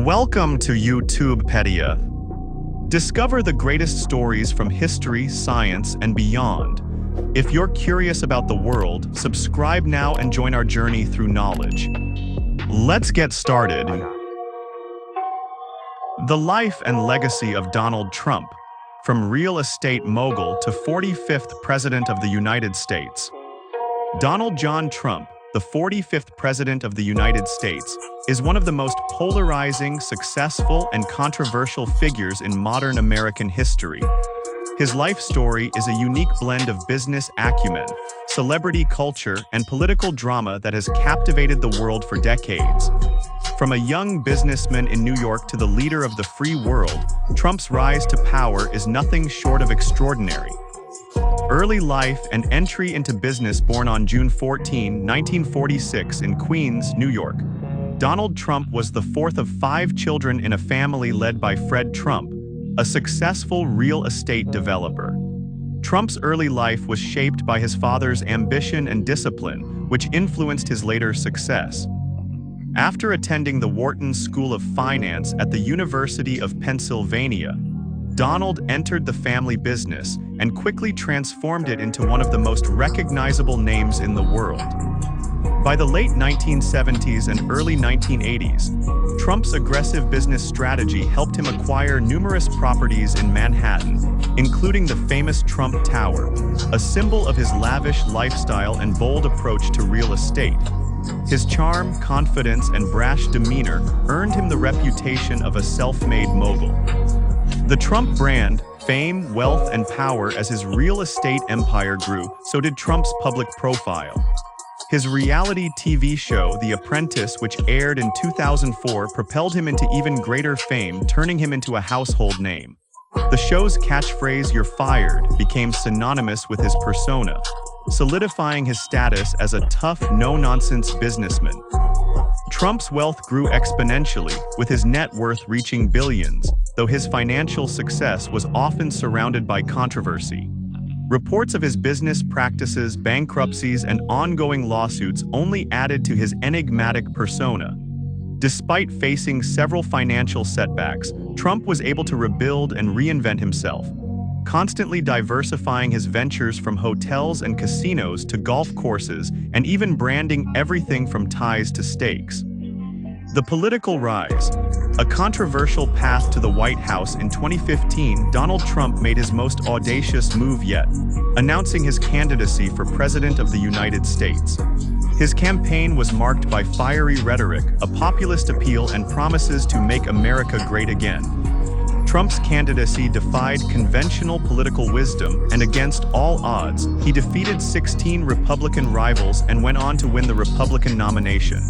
Welcome to YouTubepedia. Discover the greatest stories from history, science, and beyond. If you're curious about the world, subscribe now and join our journey through knowledge. Let's get started. The life and legacy of Donald Trump, from real estate mogul to 45th President of the United States. Donald John Trump, the 45th President of the United States, is one of the most polarizing, successful, and controversial figures in modern American history. His life story is a unique blend of business acumen, celebrity culture, and political drama that has captivated the world for decades. From a young businessman in New York to the leader of the free world, Trump's rise to power is nothing short of extraordinary. Early life and entry into business. Born on June 14, 1946 in Queens, New York, Donald Trump was the fourth of 5 children in a family led by Fred Trump, a successful real estate developer. Trump's early life was shaped by his father's ambition and discipline, which influenced his later success. After attending the Wharton School of Finance at the University of Pennsylvania, Donald entered the family business and quickly transformed it into one of the most recognizable names in the world. By the late 1970s and early 1980s, Trump's aggressive business strategy helped him acquire numerous properties in Manhattan, including the famous Trump Tower, a symbol of his lavish lifestyle and bold approach to real estate. His charm, confidence, and brash demeanor earned him the reputation of a self-made mogul. The Trump brand, fame, wealth, and power. As his real estate empire grew, so did Trump's public profile. His reality TV show, The Apprentice, which aired in 2004, propelled him into even greater fame, turning him into a household name. The show's catchphrase, "You're fired," became synonymous with his persona, solidifying his status as a tough, no-nonsense businessman. Trump's wealth grew exponentially, with his net worth reaching billions, though his financial success was often surrounded by controversy. Reports of his business practices, bankruptcies, and ongoing lawsuits only added to his enigmatic persona. Despite facing several financial setbacks, Trump was able to rebuild and reinvent himself, constantly diversifying his ventures from hotels and casinos to golf courses, and even branding everything from ties to steaks. The political rise. A controversial path to the White House. In 2015, Donald Trump made his most audacious move yet, announcing his candidacy for President of the United States. His campaign was marked by fiery rhetoric, a populist appeal, and promises to make America great again. Trump's candidacy defied conventional political wisdom, and against all odds, he defeated 16 Republican rivals and went on to win the Republican nomination.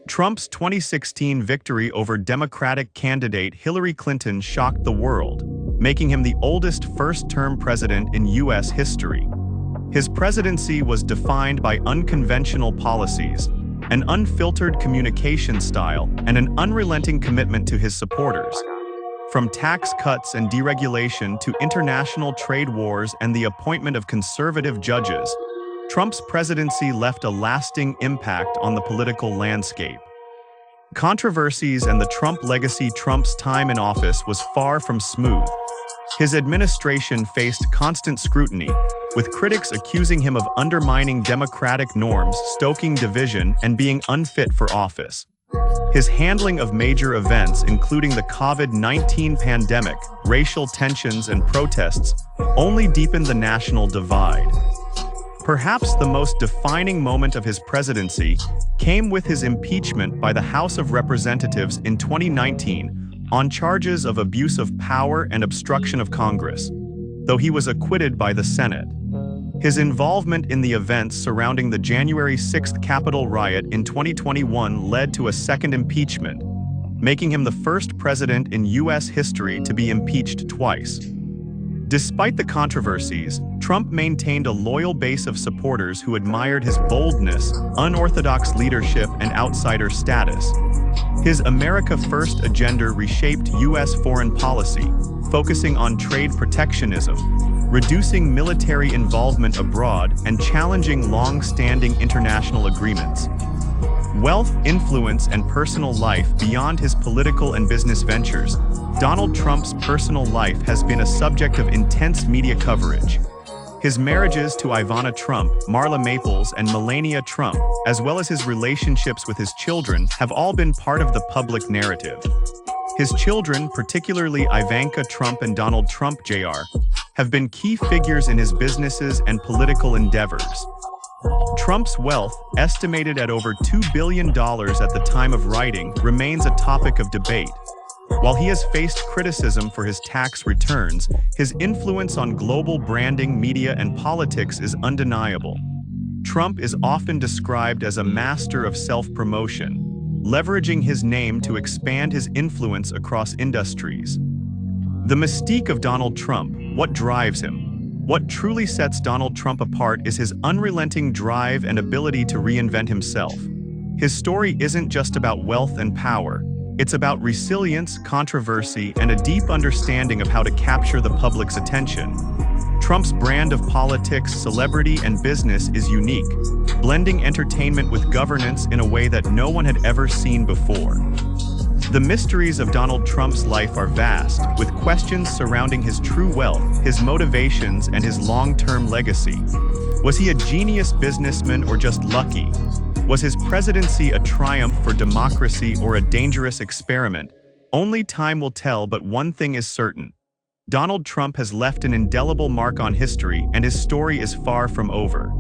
Trump's 2016 victory over Democratic candidate Hillary Clinton shocked the world, making him the oldest first-term president in U.S. history. His presidency was defined by unconventional policies, an unfiltered communication style, and an unrelenting commitment to his supporters. From tax cuts and deregulation to international trade wars and the appointment of conservative judges, Trump's presidency left a lasting impact on the political landscape. Controversies and the Trump legacy. Trump's time in office was far from smooth. His administration faced constant scrutiny, with critics accusing him of undermining democratic norms, stoking division, and being unfit for office. His handling of major events, including the COVID-19 pandemic, racial tensions, and protests, only deepened the national divide. Perhaps the most defining moment of his presidency came with his impeachment by the House of Representatives in 2019 on charges of abuse of power and obstruction of Congress, though he was acquitted by the Senate. His involvement in the events surrounding the January 6th Capitol riot in 2021 led to a second impeachment, making him the first president in U.S. history to be impeached twice. Despite the controversies, Trump maintained a loyal base of supporters who admired his boldness, unorthodox leadership, and outsider status. His America First agenda reshaped U.S. foreign policy, focusing on trade protectionism, reducing military involvement abroad, and challenging long-standing international agreements. Wealth, influence, and personal life beyond his political and business ventures. Donald Trump's personal life has been a subject of intense media coverage. His marriages to Ivana Trump, Marla Maples, and Melania Trump, as well as his relationships with his children, have all been part of the public narrative. His children, particularly Ivanka Trump and Donald Trump Jr., have been key figures in his businesses and political endeavors. Trump's wealth, estimated at over $2 billion at the time of writing, remains a topic of debate. While he has faced criticism for his tax returns, his influence on global branding, media, and politics is undeniable. Trump is often described as a master of self-promotion, leveraging his name to expand his influence across industries. The mystique of Donald Trump, what drives him? What truly sets Donald Trump apart is his unrelenting drive and ability to reinvent himself. His story isn't just about wealth and power. It's about resilience, controversy, and a deep understanding of how to capture the public's attention. Trump's brand of politics, celebrity, and business is unique, blending entertainment with governance in a way that no one had ever seen before. The mysteries of Donald Trump's life are vast, with questions surrounding his true wealth, his motivations, and his long-term legacy. Was he a genius businessman or just lucky? Was his presidency a triumph for democracy or a dangerous experiment? Only time will tell, but one thing is certain. Donald Trump has left an indelible mark on history, and his story is far from over.